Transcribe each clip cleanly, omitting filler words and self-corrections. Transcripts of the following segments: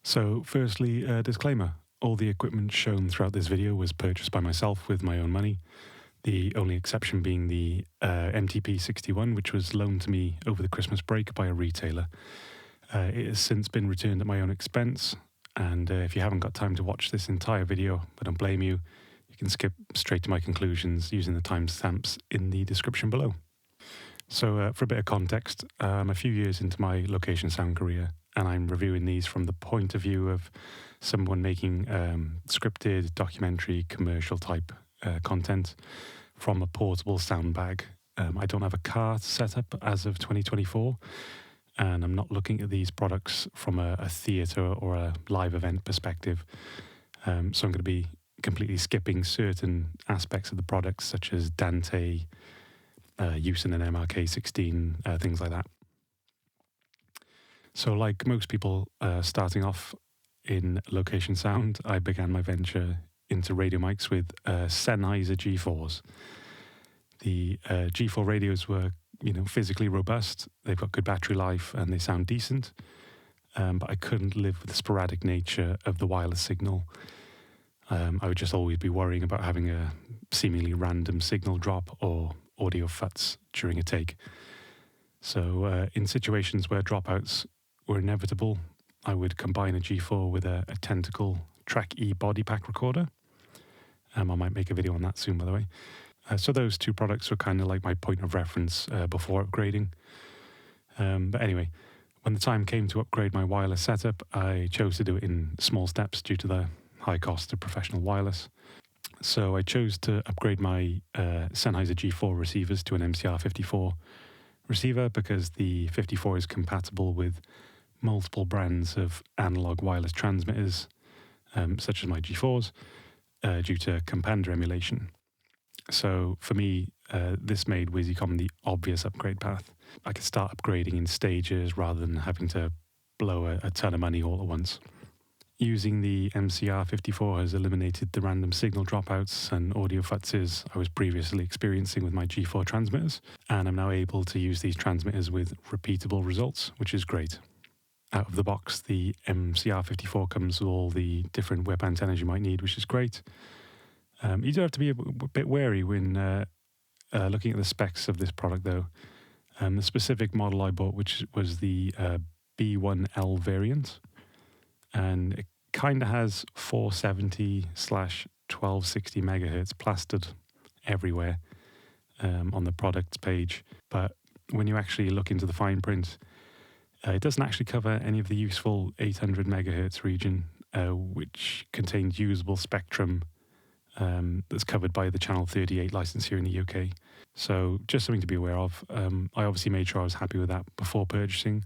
So firstly, a disclaimer. All the equipment shown throughout this video was purchased by myself with my own money, the only exception being the MTP61, which was loaned to me over the Christmas break by a retailer. It has since been returned at my own expense, and if you haven't got time to watch this entire video, I don't blame you, you can skip straight to my conclusions using the timestamps in the description below. So for a bit of context, I'm a few years into my location sound career, and I'm reviewing these from the point of view of someone making scripted, documentary, commercial type content from a portable sound bag. I don't have a car set up as of 2024, and I'm not looking at these products from a theatre or a live event perspective. So I'm going to be completely skipping certain aspects of the products, such as Dante, use in an MRK16, things like that. So like most people starting off in location sound, I began my venture into radio mics with Sennheiser G4s. The G4 radios were, physically robust. They've got good battery life and they sound decent. But I couldn't live with the sporadic nature of the wireless signal. I would just always be worrying about having a seemingly random signal drop or audio futs during a take. So in situations where dropouts were inevitable, I would combine a G4 with a Tentacle Track E Bodypack recorder. I might make a video on that soon, by the way. So those two products were kind of like my point of reference before upgrading. But anyway, when the time came to upgrade my wireless setup, I chose to do it in small steps due to the high cost of professional wireless. So I chose to upgrade my Sennheiser G4 receivers to an MCR54 receiver because the 54 is compatible with multiple brands of analog wireless transmitters, such as my G4s, due to Commander emulation. So for me, this made Wisycom the obvious upgrade path. I could start upgrading in stages rather than having to blow a ton of money all at once. Using the MCR54 has eliminated the random signal dropouts and audio futzes I was previously experiencing with my G4 transmitters, and I'm now able to use these transmitters with repeatable results, which is great. Out of the box, the MCR54 comes with all the different web antennas you might need, which is great. You do have to be a bit wary when looking at the specs of this product, though. The specific model I bought, which was the B1L variant, and it kind of has 470/1260 megahertz plastered everywhere on the products page. But when you actually look into the fine print, it doesn't actually cover any of the useful 800 megahertz region, which contains usable spectrum that's covered by the Channel 38 license here in the UK. So just something to be aware of. I obviously made sure I was happy with that before purchasing,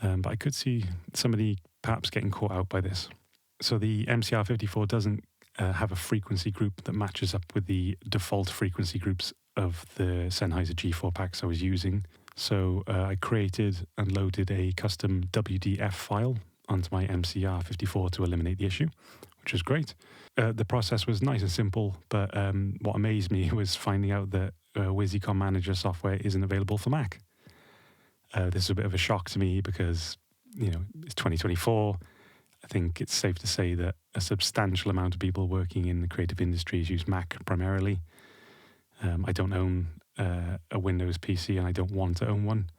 but I could see somebody perhaps getting caught out by this. So the MCR54 doesn't have a frequency group that matches up with the default frequency groups of the Sennheiser G4 packs I was using. So I created and loaded a custom WDF file onto my MCR54 to eliminate the issue, which was great. The process was nice and simple, but what amazed me was finding out that Wisycom Manager software isn't available for Mac. This is a bit of a shock to me because, it's 2024. I think it's safe to say that a substantial amount of people working in the creative industries use Mac primarily. I don't own a Windows PC and I don't want to own one.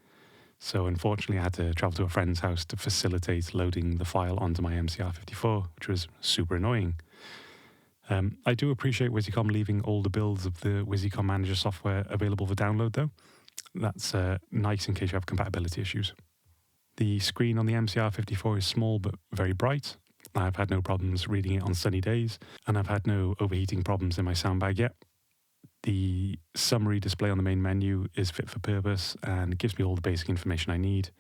So unfortunately I had to travel to a friend's house to facilitate loading the file onto my MCR54, which was super annoying. I do appreciate Wisycom leaving all the builds of the Wisycom Manager software available for download though. That's nice in case you have compatibility issues. The screen on the MCR54 is small but very bright. I've had no problems reading it on sunny days, and I've had no overheating problems in my sound bag yet. The summary display on the main menu is fit for purpose and gives me all the basic information I need.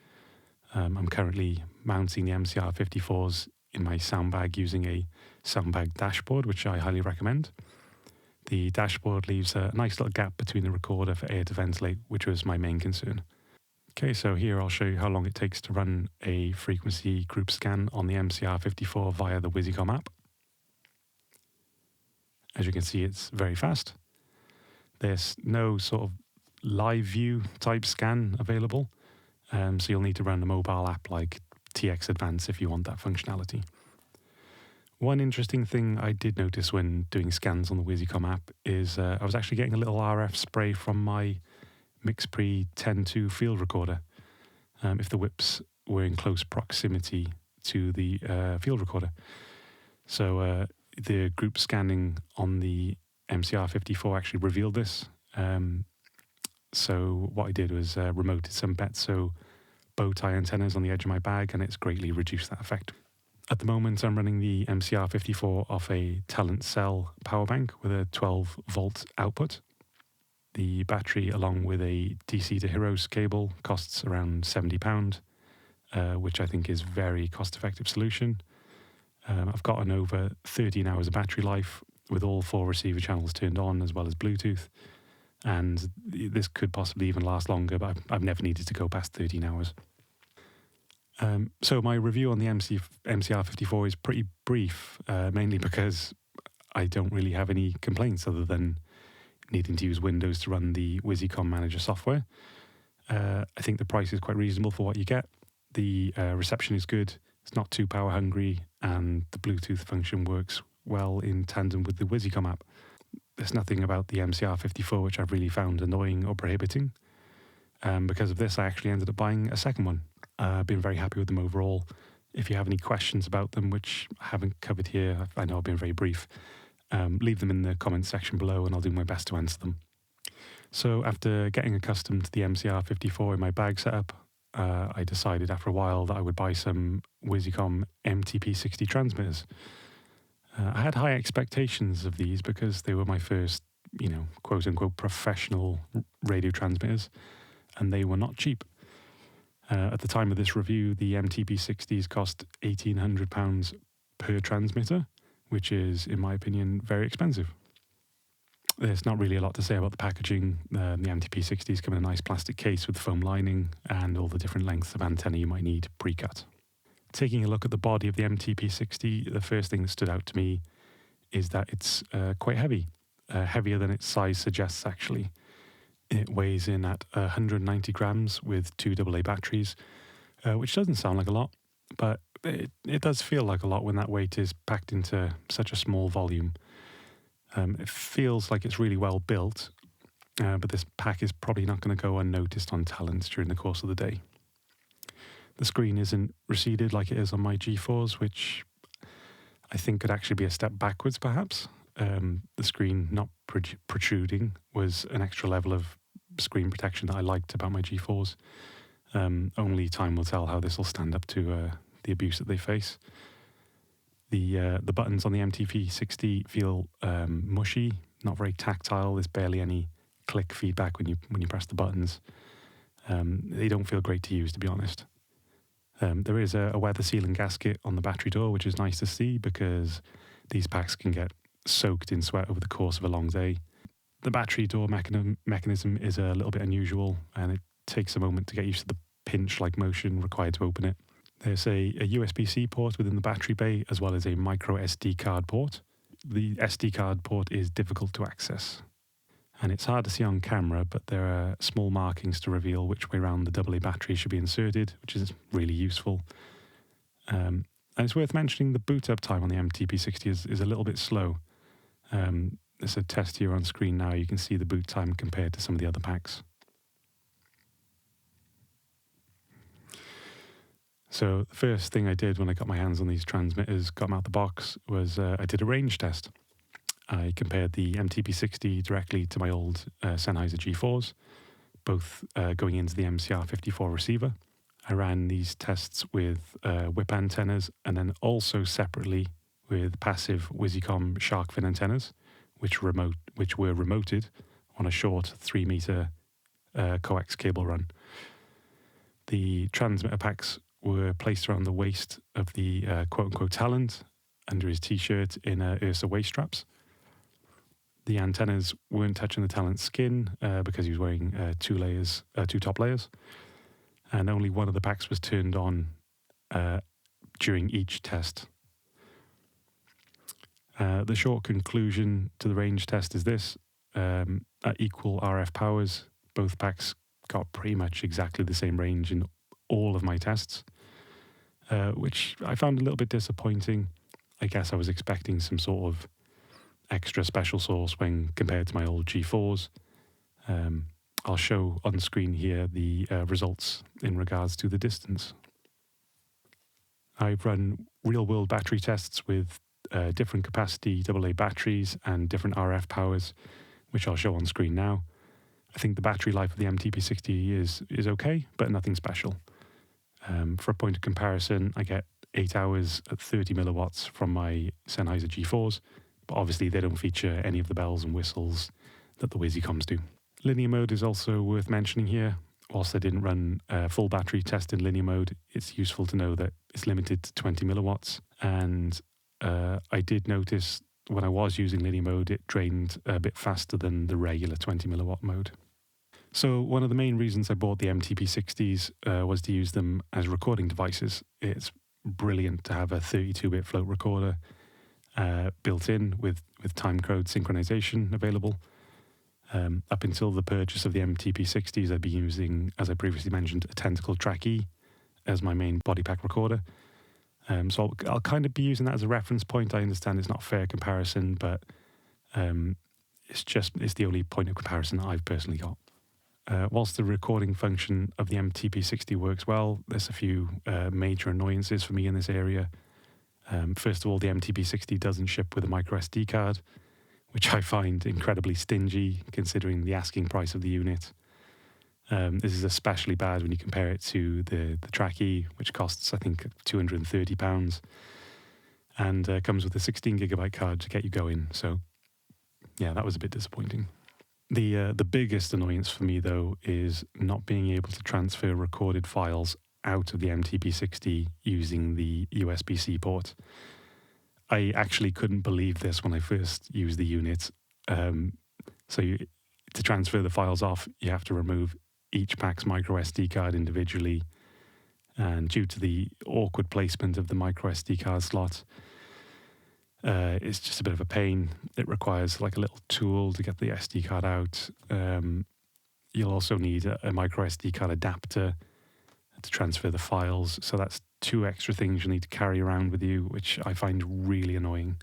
I'm currently mounting the MCR54s in my sound bag using a sound bag dashboard, which I highly recommend. The dashboard leaves a nice little gap between the recorder for air to ventilate, which was my main concern. Okay, so here I'll show you how long it takes to run a frequency group scan on the MCR54 via the Wisycom app. As you can see, it's very fast. There's no sort of live view type scan available, so you'll need to run a mobile app like TX Advance if you want that functionality. One interesting thing I did notice when doing scans on the Wisycom app is I was actually getting a little RF spray from my MixPre 10.2 field recorder if the whips were in close proximity to the field recorder. So the group scanning on the MCR54 actually revealed this. So what I did was remoted some Betso bow tie antennas on the edge of my bag, and it's greatly reduced that effect. At the moment, I'm running the MCR54 off a Talent Cell power bank with a 12-volt output. The battery, along with a DC to Heroes cable, costs around £70, which I think is a very cost-effective solution. I've got an over 13 hours of battery life with all 4 receiver channels turned on, as well as Bluetooth. And this could possibly even last longer, but I've never needed to go past 13 hours. So my review on the MCR54 is pretty brief, mainly because I don't really have any complaints other than needing to use Windows to run the Wisycom Manager software. I think the price is quite reasonable for what you get. The reception is good, it's not too power hungry, and the Bluetooth function works well in tandem with the Wisycom app. There's nothing about the MCR54 which I've really found annoying or prohibiting. Because of this, I actually ended up buying a second one. I've been very happy with them overall. If you have any questions about them, which I haven't covered here, I know I've been very brief, leave them in the comments section below and I'll do my best to answer them. So after getting accustomed to the MCR54 in my bag setup, I decided after a while that I would buy some Wisycom MTP60 transmitters. I had high expectations of these because they were my first, quote-unquote professional radio transmitters, and they were not cheap. At the time of this review, the MTP60s cost £1,800 per transmitter, which is, in my opinion, very expensive. There's not really a lot to say about the packaging. The MTP60s come in a nice plastic case with foam lining and all the different lengths of antenna you might need pre-cut. Taking a look at the body of the MTP60, the first thing that stood out to me is that it's quite heavy, heavier than its size suggests actually. It weighs in at 190 grams with 2 AA batteries, which doesn't sound like a lot, but it does feel like a lot when that weight is packed into such a small volume. It feels like it's really well built, but this pack is probably not going to go unnoticed on Talent during the course of the day. The screen isn't receded like it is on my G4s, which I think could actually be a step backwards perhaps. The screen not protruding was an extra level of screen protection that I liked about my G4s. Only time will tell how this will stand up to the abuse that they face. The buttons on the MTP60 feel mushy, not very tactile. There's barely any click feedback when you press the buttons. They don't feel great to use, to be honest. There is a weather sealing gasket on the battery door, which is nice to see because these packs can get soaked in sweat over the course of a long day. The battery door mechanism is a little bit unusual, and it takes a moment to get used to the pinch-like motion required to open it. There's a USB-C port within the battery bay, as well as a micro SD card port. The SD card port is difficult to access, and it's hard to see on camera, but there are small markings to reveal which way around the AA battery should be inserted, which is really useful. And it's worth mentioning the boot-up time on the MTP60 is a little bit slow. There's a test here on screen now. You can see the boot time compared to some of the other packs. So the first thing I did when I got my hands on these transmitters, got them out the box, was I did a range test. I compared the MTP60 directly to my old Sennheiser G4s, both going into the MCR54 receiver. I ran these tests with whip antennas and then also separately with passive Wisycom shark fin antennas, which were remoted on a short 3-meter coax cable run. The transmitter packs were placed around the waist of the quote-unquote Talent under his t-shirt in Ursa waist straps. The antennas weren't touching the Talent's skin because he was wearing two top layers, and only one of the packs was turned on during each test. The short conclusion to the range test is this. At equal RF powers, both packs got pretty much exactly the same range in all of my tests. which I found a little bit disappointing. I guess I was expecting some sort of extra special sauce when compared to my old G4s. I'll show on the screen here the results in regards to the distance. I've run real-world battery tests with different capacity AA batteries and different RF powers, which I'll show on screen now. I think the battery life of the MTP60 is okay, but nothing special. For a point of comparison, I get 8 hours at 30 milliwatts from my Sennheiser G4s, but obviously they don't feature any of the bells and whistles that the Wisycoms do. Linear mode is also worth mentioning here. Whilst I didn't run a full battery test in linear mode, it's useful to know that it's limited to 20 milliwatts. And I did notice when I was using linear mode, it drained a bit faster than the regular 20 milliwatt mode. So one of the main reasons I bought the MTP60s was to use them as recording devices. It's brilliant to have a 32-bit float recorder built in with timecode synchronization available. Up until the purchase of the MTP60s, I'd been using, as I previously mentioned, a Tentacle Track E as my main Bodypack recorder. So I'll kind of be using that as a reference point. I understand it's not a fair comparison, but it's the only point of comparison that I've personally got. Whilst the recording function of the MTP60 works well, there's a few major annoyances for me in this area. First of all, the MTP60 doesn't ship with a micro SD card, which I find incredibly stingy considering the asking price of the unit. This is especially bad when you compare it to the Track E, which costs, I think, £230 and comes with a 16GB card to get you going. So, yeah, that was a bit disappointing. The biggest annoyance for me, though, is not being able to transfer recorded files out of the MTP60 using the USB-C port. I actually couldn't believe this when I first used the unit. To transfer the files off, you have to remove each pack's micro SD card individually. And due to the awkward placement of the micro SD card slot, it's just a bit of a pain. It requires like a little tool to get the SD card out. You'll also need a micro SD card adapter to transfer the files. So that's 2 extra things you need to carry around with you, which I find really annoying.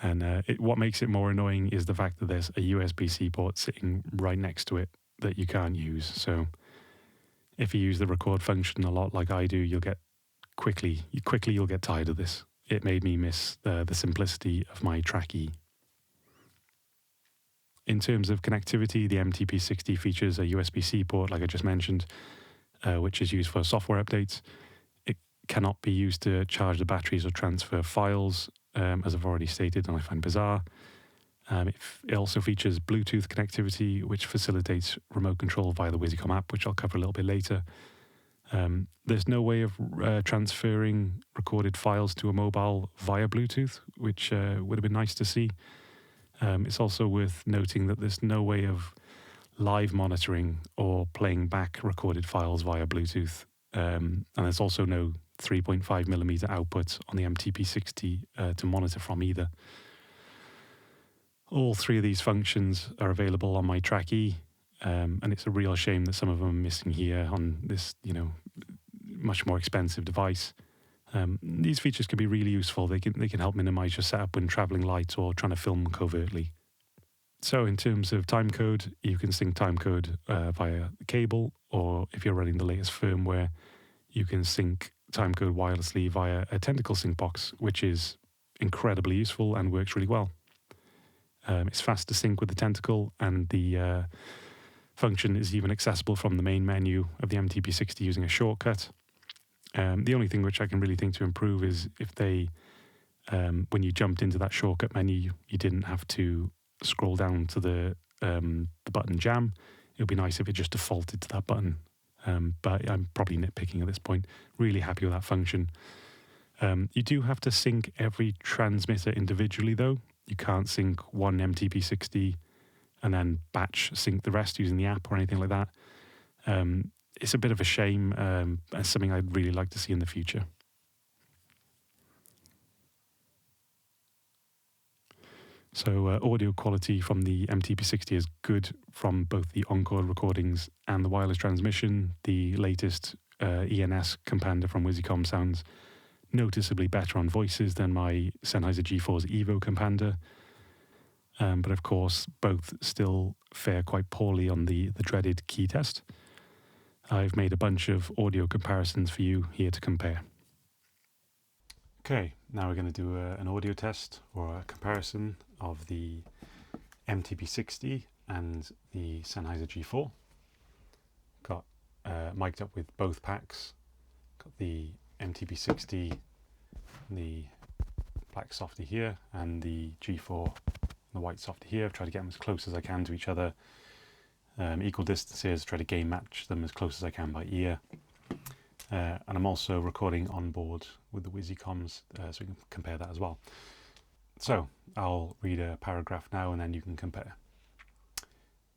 And what makes it more annoying is the fact that there's a USB-C port sitting right next to it that you can't use. So if you use the record function a lot like I do, you'll get you'll get tired of this. It made me miss the simplicity of my Track E. In terms of connectivity, the MTP60 features a USB-C port, like I just mentioned, which is used for software updates. It cannot be used to charge the batteries or transfer files, as I've already stated, and I find bizarre. It also features Bluetooth connectivity, which facilitates remote control via the Wisycom app, which I'll cover a little bit later. There's no way of transferring recorded files to a mobile via Bluetooth, which would have been nice to see. It's also worth noting that there's no way of live monitoring or playing back recorded files via Bluetooth. And there's also no 3.5mm output on the MTP60 to monitor from either. All 3 of these functions are available on my Track E, and it's a real shame that some of them are missing here on this, much more expensive device. These features can be really useful. They can help minimize your setup when traveling light or trying to film covertly. So in terms of timecode, you can sync timecode via the cable, or if you're running the latest firmware, you can sync timecode wirelessly via a Tentacle sync box, which is incredibly useful and works really well. It's fast to sync with the Tentacle, and the function is even accessible from the main menu of the MTP60 using a shortcut. The only thing which I can really think to improve is if they, when you jumped into that shortcut menu, you didn't have to scroll down to the button jam. It would be nice if it just defaulted to that button. But I'm probably nitpicking at this point. Really happy with that function. You do have to sync every transmitter individually, though. You can't sync one MTP60 and then batch sync the rest using the app or anything like that. It's a bit of a shame, and something I'd really like to see in the future. So audio quality from the MTP60 is good from both the encore recordings and the wireless transmission. The latest ENS compander from Wisycom sounds noticeably better on voices than my Sennheiser G4's Evo compander. But of course, both still fare quite poorly on the dreaded key test. I've made a bunch of audio comparisons for you here to compare. Okay, now we're going to do an audio test or a comparison of the MTP60 and the Sennheiser G4. Got mic'd up with both packs. Got the MTP60, the black softy here, and the G4, the white softy here. I've tried to get them as close as I can to each other. Equal distances, try to gain match them as close as I can by ear. And I'm also recording on board with the Wisycoms, so we can compare that as well. So I'll read a paragraph now and then you can compare.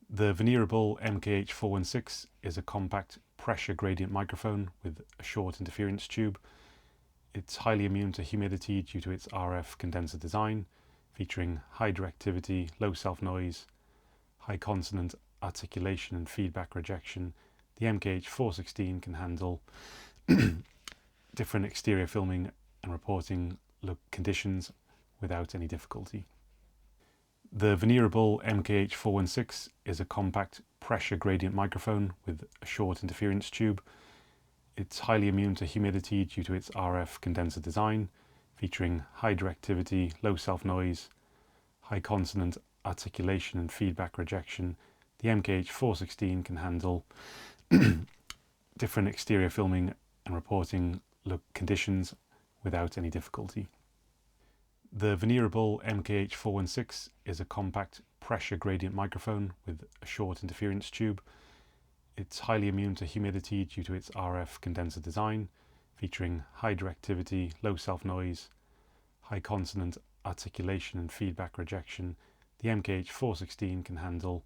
The veneerable MKH416 is a compact pressure gradient microphone with a short interference tube. It's highly immune to humidity due to its RF condenser design, featuring high directivity, low self-noise, high consonant articulation and feedback rejection. The MKH416 can handle different exterior filming and reporting conditions without any difficulty. The veneerable MKH416 is a compact pressure gradient microphone with a short interference tube. It's highly immune to humidity due to its RF condenser design, featuring high directivity, low self-noise, high consonant articulation and feedback rejection. The MKH416 can handle different exterior filming and reporting conditions without any difficulty. The veneerable MKH416 is a compact pressure gradient microphone with a short interference tube. It's highly immune to humidity due to its RF condenser design, featuring high directivity, low self-noise, high consonant articulation and feedback rejection. The MKH416 can handle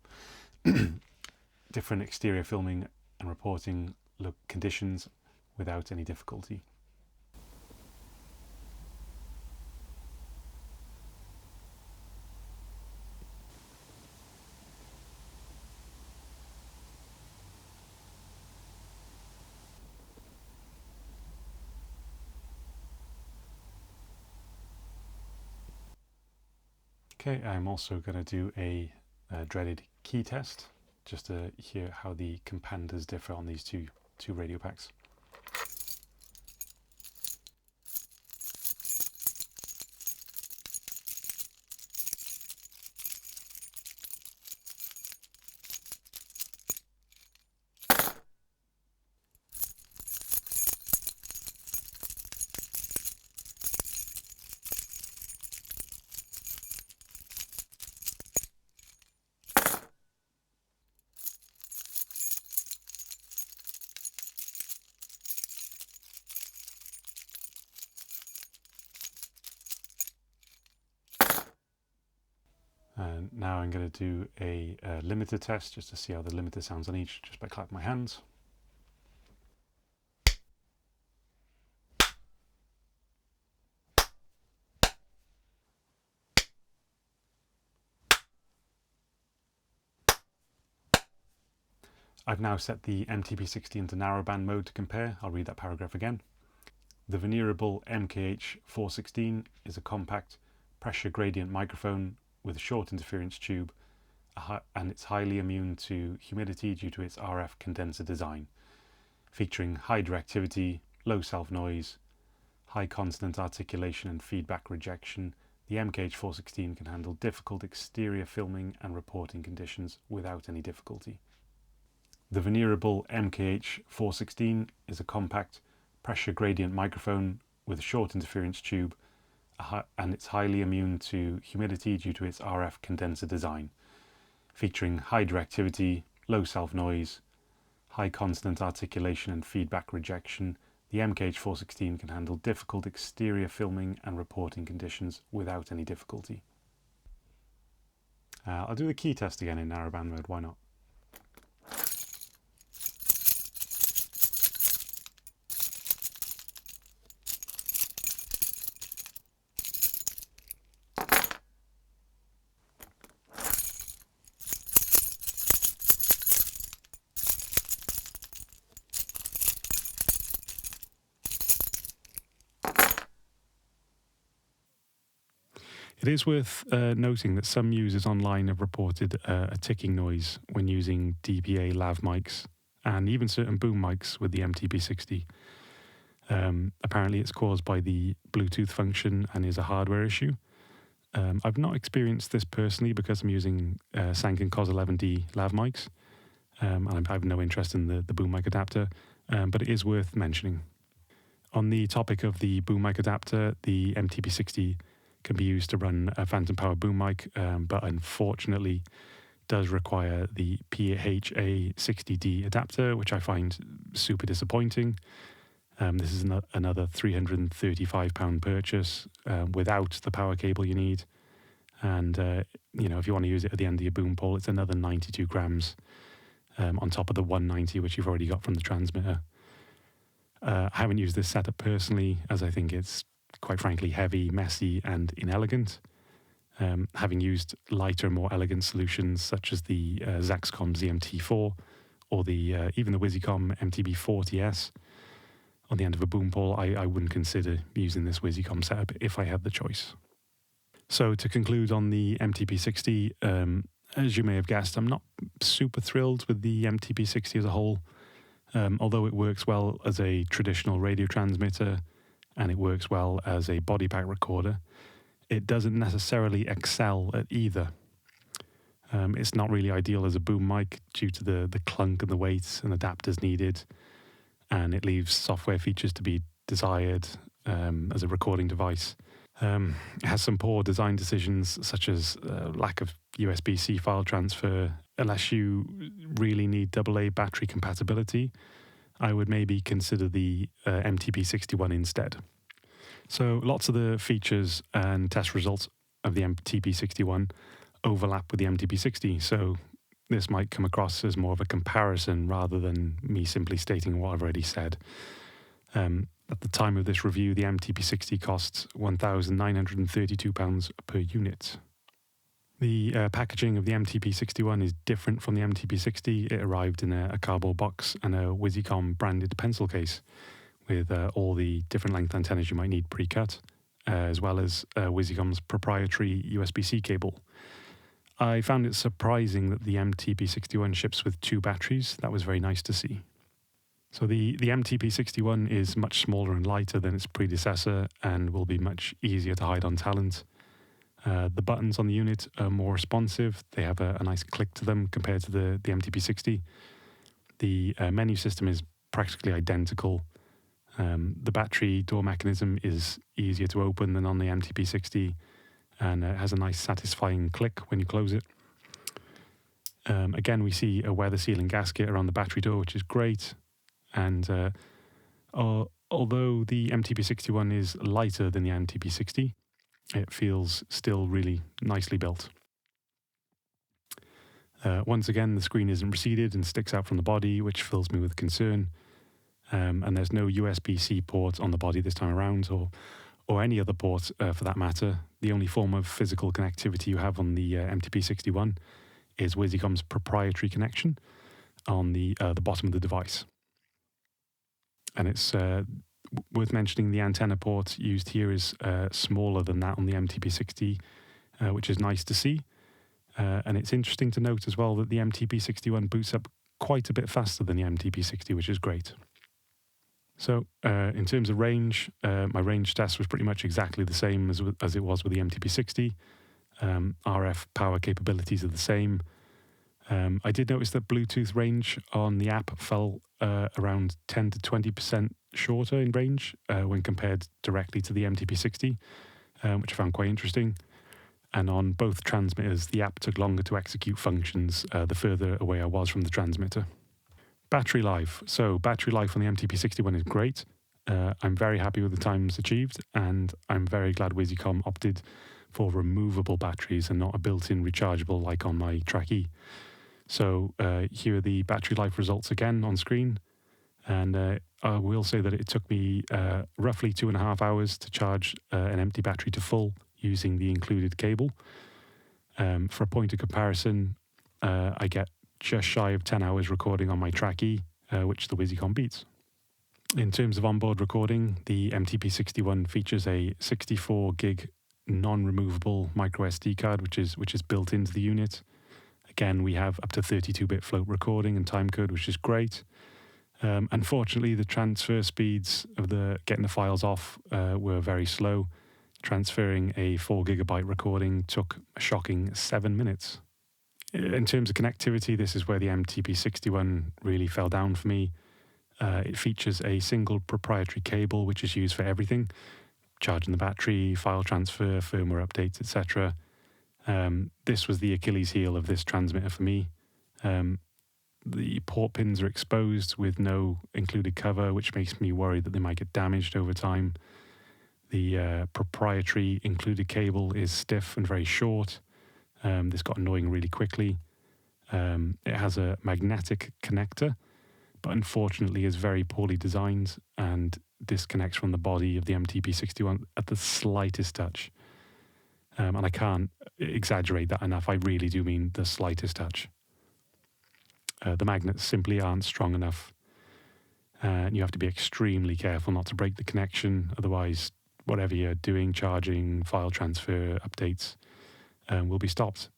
different exterior filming and reporting conditions without any difficulty. Okay, I'm also going to do a dreaded key test, just to hear how the companders differ on these two radio packs. And now I'm going to do a limiter test just to see how the limiter sounds on each, just by clapping my hands. I've now set the MTP60 into narrowband mode to compare. I'll read that paragraph again. The veneerable MKH416 is a compact pressure gradient microphone with a short interference tube, and it's highly immune to humidity due to its RF condenser design, featuring high directivity, low self-noise, high consonant articulation and feedback rejection. The MKH416 can handle difficult exterior filming and reporting conditions without any difficulty. The veneerable MKH416 is a compact pressure gradient microphone with a short interference tube, and it's highly immune to humidity due to its RF condenser design, featuring high directivity, low self-noise, high consonant articulation and feedback rejection. The MKH416 can handle difficult exterior filming and reporting conditions without any difficulty. I'll do the key test again in narrowband mode, why not? It is worth noting that some users online have reported a ticking noise when using DPA lav mics and even certain boom mics with the MTP60. Apparently it's caused by the Bluetooth function and is a hardware issue. I've not experienced this personally because I'm using Sanken COS 11D lav mics, and I have no interest in the boom mic adapter, but it is worth mentioning. On the topic of the boom mic adapter, the MTP60 can be used to run a phantom power boom mic, but unfortunately does require the PHA60D adapter, which I find super disappointing. This is another £335 purchase without the power cable you need. And, if you want to use it at the end of your boom pole, it's another 92 grams on top of the 190, which you've already got from the transmitter. I haven't used this setup personally, as I think it's quite frankly heavy, messy and inelegant. Having used lighter, more elegant solutions such as the Zaxcom ZMT4 or even the Wisycom MTP40S on the end of a boom pole, I wouldn't consider using this Wisycom setup if I had the choice. So to conclude on the MTP60, as you may have guessed, I'm not super thrilled with the MTP60 as a whole. Although it works well as a traditional radio transmitter and it works well as a Bodypack recorder, it doesn't necessarily excel at either. It's not really ideal as a boom mic due to the clunk and the weight and adapters needed, and it leaves software features to be desired as a recording device. It has some poor design decisions, such as lack of USB-C file transfer. Unless you really need AA battery compatibility, I would maybe consider the MTP61 instead. So lots of the features and test results of the MTP61 overlap with the MTP60, so this might come across as more of a comparison rather than me simply stating what I've already said. At the time of this review, the MTP60 costs £1,932 per unit. The packaging of the MTP61 is different from the MTP60. It arrived in a cardboard box and a Wisycom branded pencil case with all the different length antennas you might need pre-cut, as well as Wisycom's proprietary USB-C cable. I found it surprising that the MTP61 ships with 2 batteries. That was very nice to see. So the MTP61 is much smaller and lighter than its predecessor and will be much easier to hide on talent. The buttons on the unit are more responsive. They have a nice click to them compared to the MTP60. The menu system is practically identical. The battery door mechanism is easier to open than on the MTP60 and has a nice satisfying click when you close it. Again, we see a weather sealing gasket around the battery door, which is great. And although the MTP61 is lighter than the MTP60, it feels still really nicely built. Once again, the screen isn't receded and sticks out from the body, which fills me with concern. And there's no USB-C port on the body this time around, or any other port for that matter. The only form of physical connectivity you have on the MTP61 is Wisycom's proprietary connection on the bottom of the device. And it's worth mentioning the antenna port used here is smaller than that on the MTP60, which is nice to see. And it's interesting to note as well that the MTP61 boots up quite a bit faster than the MTP60, which is great. So in terms of range, my range test was pretty much exactly the same as it was with the MTP60. RF power capabilities are the same. I did notice that Bluetooth range on the app fell around 10 to 20% shorter in range when compared directly to the MTP60, which I found quite interesting. And on both transmitters, the app took longer to execute functions the further away I was from the transmitter. Battery life. So battery life on the MTP61 is great. I'm very happy with the times achieved, and I'm very glad Wisycom opted for removable batteries and not a built-in rechargeable like on my Track E. So here are the battery life results again on screen. And I will say that it took me roughly 2.5 hours to charge an empty battery to full using the included cable. For a point of comparison, I get just shy of 10 hours recording on my Track E, which the Wisycom beats. In terms of onboard recording, the MTP61 features a 64 gig non-removable micro SD card, which is built into the unit. Again, we have up to 32-bit float recording and timecode, which is great. Unfortunately, the transfer speeds of getting the files off were very slow. Transferring a 4 gigabyte recording took a shocking 7 minutes. In terms of connectivity, this is where the MTP60 one really fell down for me. It features a single proprietary cable, which is used for everything: charging the battery, file transfer, firmware updates, etc. This was the Achilles heel of this transmitter for me. The port pins are exposed with no included cover, which makes me worry that they might get damaged over time. The proprietary included cable is stiff and very short. This got annoying really quickly. It has a magnetic connector, but unfortunately is very poorly designed and disconnects from the body of the MTP61 at the slightest touch. And I can't exaggerate that enough. I really do mean the slightest touch. The magnets simply aren't strong enough. And you have to be extremely careful not to break the connection. Otherwise, whatever you're doing, charging, file transfer, updates, will be stopped.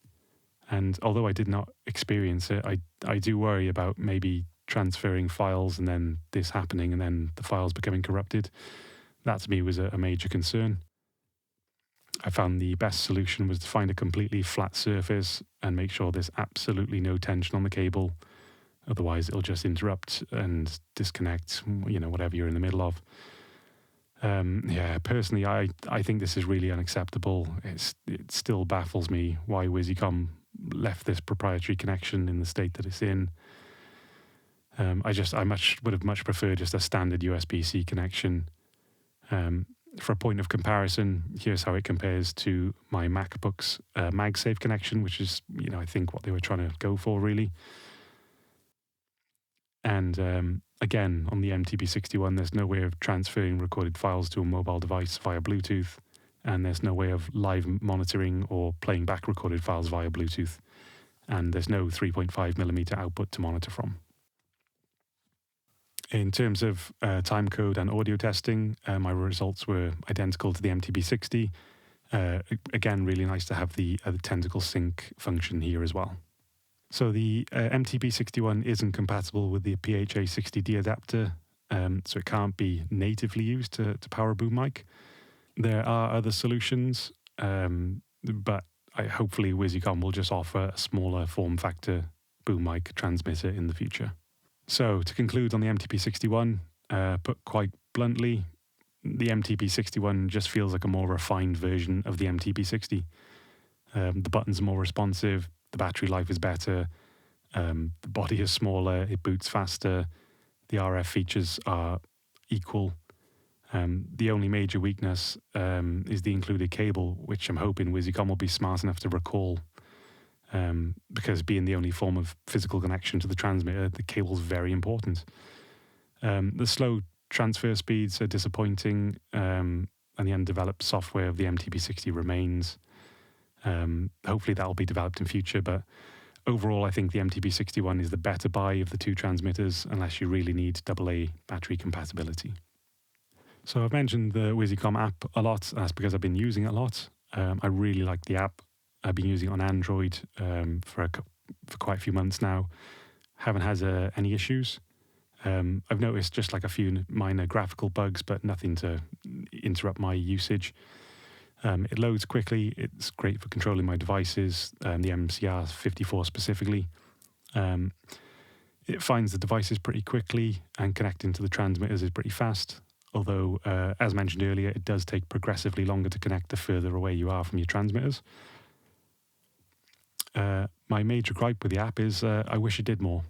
And although I did not experience it, I do worry about maybe transferring files and then this happening and then the files becoming corrupted. That to me was a major concern. I found the best solution was to find a completely flat surface and make sure there's absolutely no tension on the cable. Otherwise, it'll just interrupt and disconnect, whatever you're in the middle of. Personally, I think this is really unacceptable. It still baffles me why Wisycom left this proprietary connection in the state that it's in. I would have much preferred just a standard USB-C connection. For a point of comparison, here's how it compares to my MacBook's MagSafe connection, which is, I think what they were trying to go for, really. And again, on the MTP61, there's no way of transferring recorded files to a mobile device via Bluetooth, and there's no way of live monitoring or playing back recorded files via Bluetooth, and there's no 3.5mm output to monitor from. In terms of timecode and audio testing, my results were identical to the MTP60. Again, really nice to have the tentacle sync function here as well. So the MTP61 isn't compatible with the PHA60D adapter, so it can't be natively used to power a boom mic. There are other solutions, but hopefully Wisycom will just offer a smaller form factor boom mic transmitter in the future. So to conclude on the MTP61, put quite bluntly, the MTP61 just feels like a more refined version of the MTP60. The buttons are more responsive, the battery life is better, the body is smaller, it boots faster, the RF features are equal. The only major weakness is the included cable, which I'm hoping Wisycom will be smart enough to recall. Because being the only form of physical connection to the transmitter, the cable's very important. The slow transfer speeds are disappointing, and the undeveloped software of the MTP60 remains. Hopefully that will be developed in future, but overall I think the MTP61 is the better buy of the two transmitters, unless you really need AA battery compatibility. So I've mentioned the Wisycom app a lot. That's because I've been using it a lot. I really like the app. I've been using it on Android for quite a few months now. Haven't had any issues. I've noticed just like a few minor graphical bugs, but nothing to interrupt my usage. It loads quickly. It's great for controlling my devices, the MCR54 specifically. It finds the devices pretty quickly, and connecting to the transmitters is pretty fast. Although, as mentioned earlier, it does take progressively longer to connect the further away you are from your transmitters. My major gripe with the app is I wish it did more.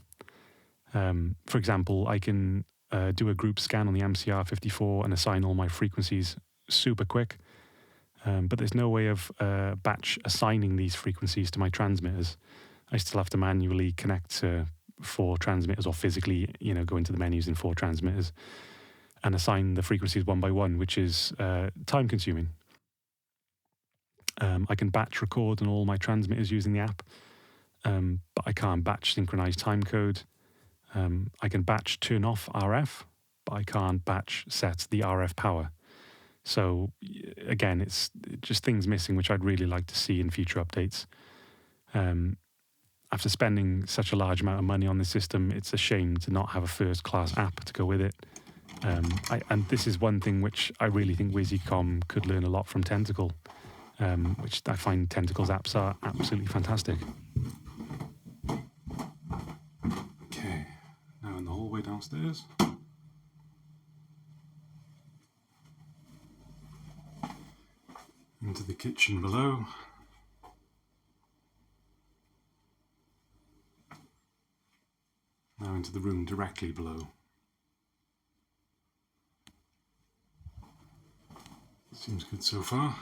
For example, I can do a group scan on the MCR54 and assign all my frequencies super quick, but there's no way of batch assigning these frequencies to my transmitters. I still have to manually connect to 4 transmitters, or physically, go into the menus in 4 transmitters and assign the frequencies one by one, which is time consuming. I can batch record on all my transmitters using the app, but I can't batch synchronize timecode. I can batch turn off RF, but I can't batch set the RF power. So again, it's just things missing, which I'd really like to see in future updates. After spending such a large amount of money on the system, it's a shame to not have a first-class app to go with it. And this is one thing which I really think Wisycom could learn a lot from Tentacle, which I find Tentacle's apps are absolutely fantastic. Okay, now in the hallway downstairs. Into the kitchen below. Now into the room directly below. Seems good so far.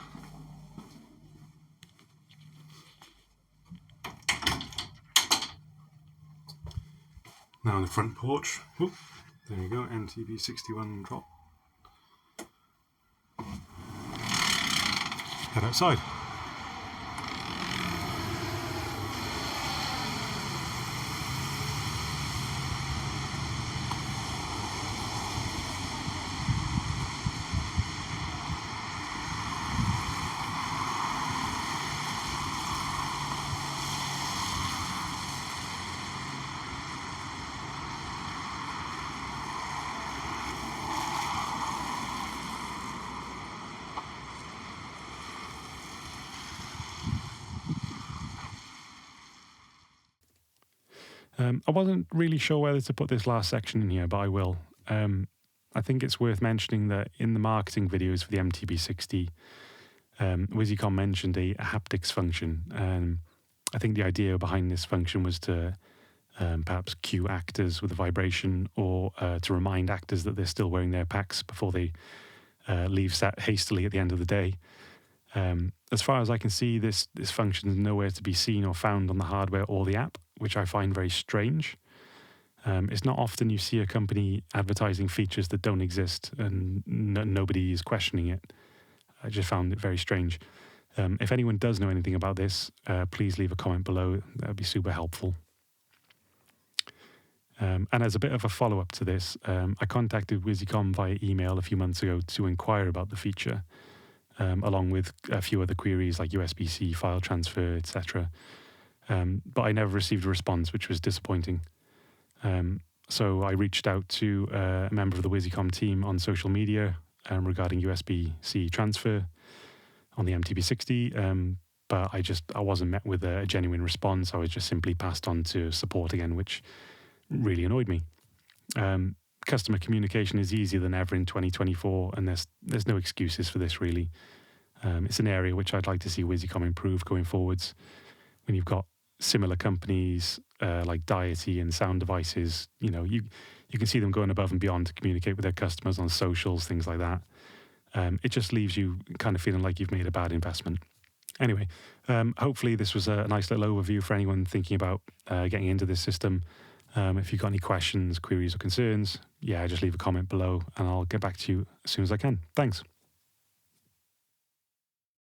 Now on the front porch. Whoop, there you go, MTP61 drop. Head outside. I wasn't really sure whether to put this last section in here, but I will. I think it's worth mentioning that in the marketing videos for the MTP60, Wisycom mentioned a haptics function. I think the idea behind this function was to perhaps cue actors with a vibration, or to remind actors that they're still wearing their packs before they leave set hastily at the end of the day. As far as I can see, this function is nowhere to be seen or found on the hardware or the app, which I find very strange. It's not often you see a company advertising features that don't exist and nobody is questioning it. I just found it very strange. If anyone does know anything about this, please leave a comment below. That would be super helpful. And as a bit of a follow-up to this, I contacted Wisycom via email a few months ago to inquire about the feature, along with a few other queries like USB-C file transfer, etc. But I never received a response, which was disappointing. So I reached out to a member of the Wisycom team on social media regarding USB-C transfer on the MTP60, but I wasn't met with a genuine response. I was just simply passed on to support again, which really annoyed me. Customer communication is easier than ever in 2024, and there's no excuses for this, really. It's an area which I'd like to see Wisycom improve going forwards. When you've got similar companies like Deity and Sound Devices, you can see them going above and beyond to communicate with their customers on socials, things like that. It just leaves you kind of feeling like you've made a bad investment. Anyway, hopefully this was a nice little overview for anyone thinking about getting into this system. If you've got any questions, queries or concerns, just leave a comment below and I'll get back to you as soon as I can. Thanks.